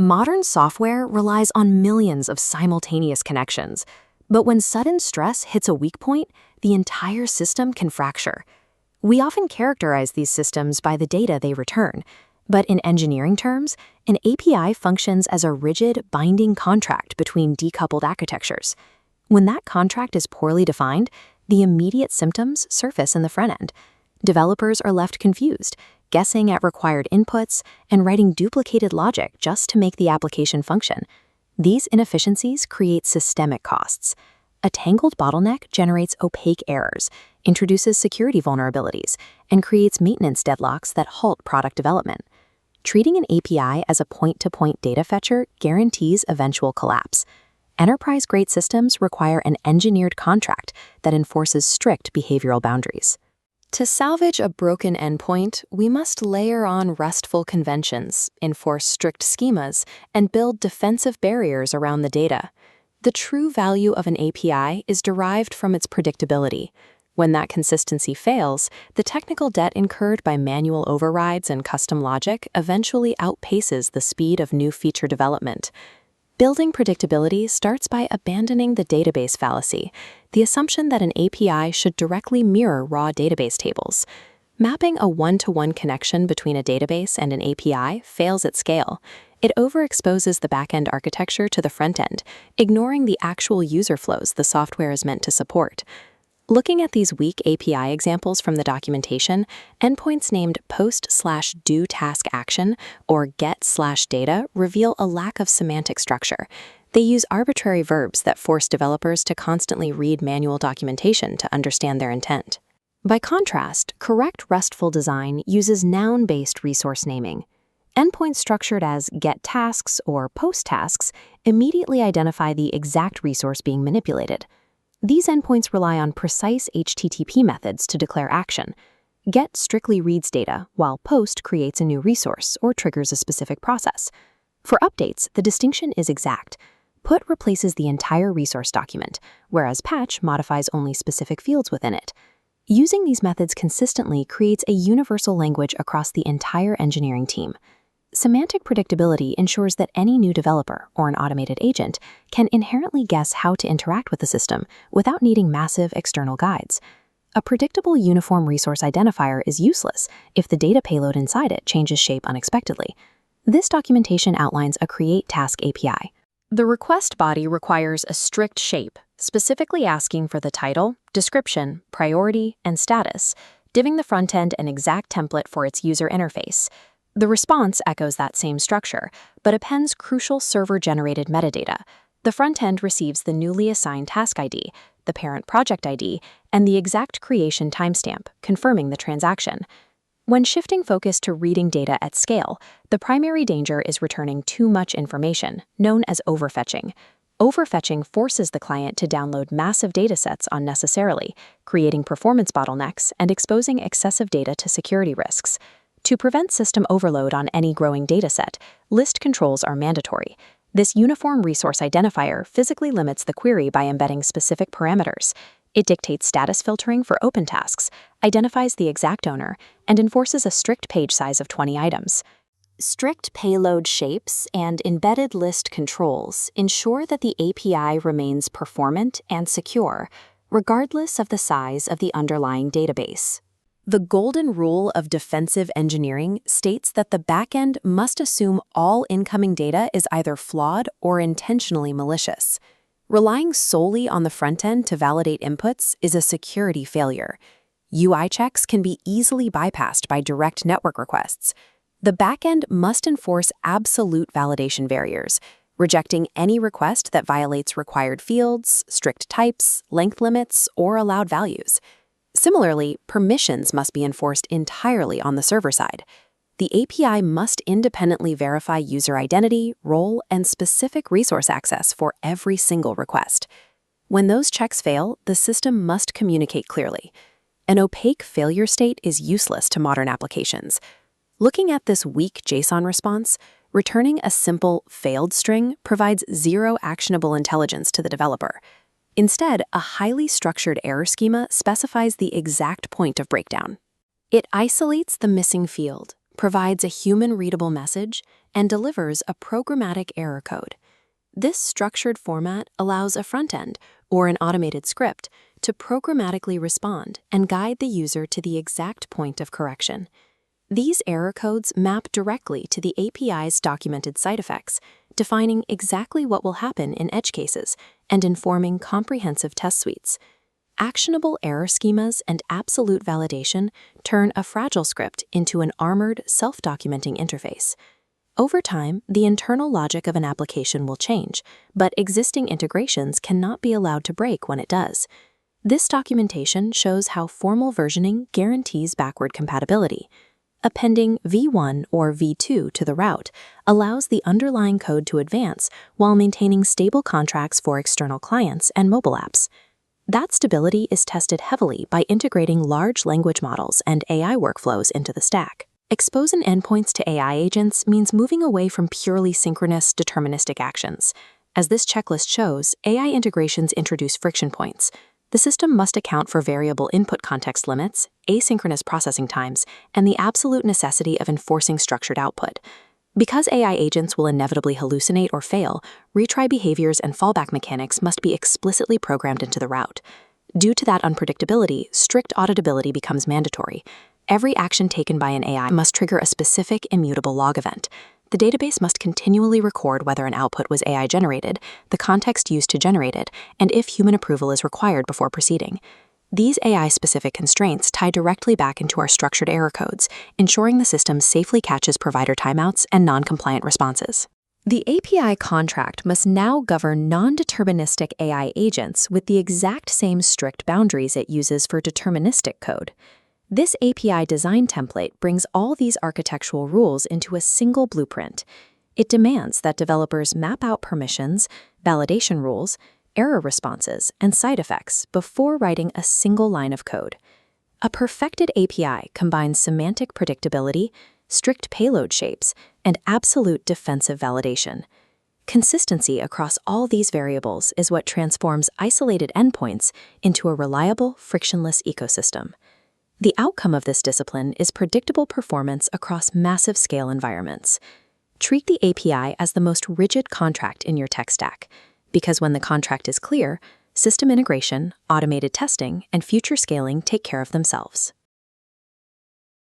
Modern software relies on millions of simultaneous connections, but when sudden stress hits a weak point, the entire system can fracture. We often characterize these systems by the data they return, but in engineering terms, an API functions as a rigid, binding contract between decoupled architectures. When that contract is poorly defined, the immediate symptoms surface in the front end. Developers are left confused, guessing at required inputs, and writing duplicated logic just to make the application function. These inefficiencies create systemic costs. A tangled bottleneck generates opaque errors, introduces security vulnerabilities, and creates maintenance deadlocks that halt product development. Treating an API as a point-to-point data fetcher guarantees eventual collapse. Enterprise-grade systems require an engineered contract that enforces strict behavioral boundaries. To salvage a broken endpoint, we must layer on RESTful conventions, enforce strict schemas, and build defensive barriers around the data. The true value of an API is derived from its predictability. When that consistency fails, the technical debt incurred by manual overrides and custom logic eventually outpaces the speed of new feature development. Building predictability starts by abandoning the database fallacy, the assumption that an API should directly mirror raw database tables. Mapping a one-to-one connection between a database and an API fails at scale. It overexposes the back-end architecture to the front end, ignoring the actual user flows the software is meant to support. Looking at these weak API examples from the documentation, endpoints named post/do task action or get/data reveal a lack of semantic structure. They use arbitrary verbs that force developers to constantly read manual documentation to understand their intent. By contrast, correct RESTful design uses noun-based resource naming. Endpoints structured as get tasks or post tasks immediately identify the exact resource being manipulated. These endpoints rely on precise HTTP methods to declare action. Get strictly reads data, while post creates a new resource or triggers a specific process. For updates, the distinction is exact. Put replaces the entire resource document, whereas patch modifies only specific fields within it. Using these methods consistently creates a universal language across the entire engineering team. Semantic predictability ensures that any new developer or an automated agent can inherently guess how to interact with the system without needing massive external guides. A predictable uniform resource identifier is useless if the data payload inside it changes shape unexpectedly. This documentation outlines a create task API. The request body requires a strict shape, specifically asking for the title, description, priority, and status, giving the front end an exact template for its user interface. The response echoes that same structure, but appends crucial server-generated metadata. The front end receives the newly assigned task ID, the parent project ID, and the exact creation timestamp, confirming the transaction. When shifting focus to reading data at scale, the primary danger is returning too much information, known as overfetching. Overfetching forces the client to download massive datasets unnecessarily, creating performance bottlenecks and exposing excessive data to security risks. To prevent system overload on any growing dataset, list controls are mandatory. This uniform resource identifier physically limits the query by embedding specific parameters. It dictates status filtering for open tasks, identifies the exact owner, and enforces a strict page size of 20 items. Strict payload shapes and embedded list controls ensure that the API remains performant and secure, regardless of the size of the underlying database. The golden rule of defensive engineering states that the backend must assume all incoming data is either flawed or intentionally malicious. Relying solely on the front end to validate inputs is a security failure. UI checks can be easily bypassed by direct network requests. The backend must enforce absolute validation barriers, rejecting any request that violates required fields, strict types, length limits, or allowed values. Similarly, permissions must be enforced entirely on the server side. The API must independently verify user identity, role, and specific resource access for every single request. When those checks fail, the system must communicate clearly. An opaque failure state is useless to modern applications. Looking at this weak JSON response, returning a simple failed string provides zero actionable intelligence to the developer. Instead, a highly structured error schema specifies the exact point of breakdown. It isolates the missing field, provides a human-readable message, and delivers a programmatic error code. This structured format allows a front end, or an automated script, to programmatically respond and guide the user to the exact point of correction. These error codes map directly to the API's documented side effects, defining exactly what will happen in edge cases and informing comprehensive test suites. Actionable error schemas and absolute validation turn a fragile script into an armored, self-documenting interface. Over time, the internal logic of an application will change, but existing integrations cannot be allowed to break when it does. This documentation shows how formal versioning guarantees backward compatibility. Appending v1 or v2 to the route allows the underlying code to advance while maintaining stable contracts for external clients and mobile apps. That stability is tested heavily by integrating large language models and AI workflows into the stack. Exposing endpoints to AI agents means moving away from purely synchronous, deterministic actions. As this checklist shows, AI integrations introduce friction points. The system must account for variable input context limits, asynchronous processing times, and the absolute necessity of enforcing structured output. Because AI agents will inevitably hallucinate or fail, retry behaviors and fallback mechanics must be explicitly programmed into the route. Due to that unpredictability, strict auditability becomes mandatory. Every action taken by an AI must trigger a specific immutable log event. The database must continually record whether an output was AI-generated, the context used to generate it, and if human approval is required before proceeding. These AI-specific constraints tie directly back into our structured error codes, ensuring the system safely catches provider timeouts and non-compliant responses. The API contract must now govern non-deterministic AI agents with the exact same strict boundaries it uses for deterministic code. This API design template brings all these architectural rules into a single blueprint. It demands that developers map out permissions, validation rules, error responses, and side effects before writing a single line of code. A perfected API combines semantic predictability, strict payload shapes, and absolute defensive validation. Consistency across all these variables is what transforms isolated endpoints into a reliable, frictionless ecosystem. The outcome of this discipline is predictable performance across massive scale environments. Treat the API as the most rigid contract in your tech stack, because when the contract is clear, system integration, automated testing, and future scaling take care of themselves.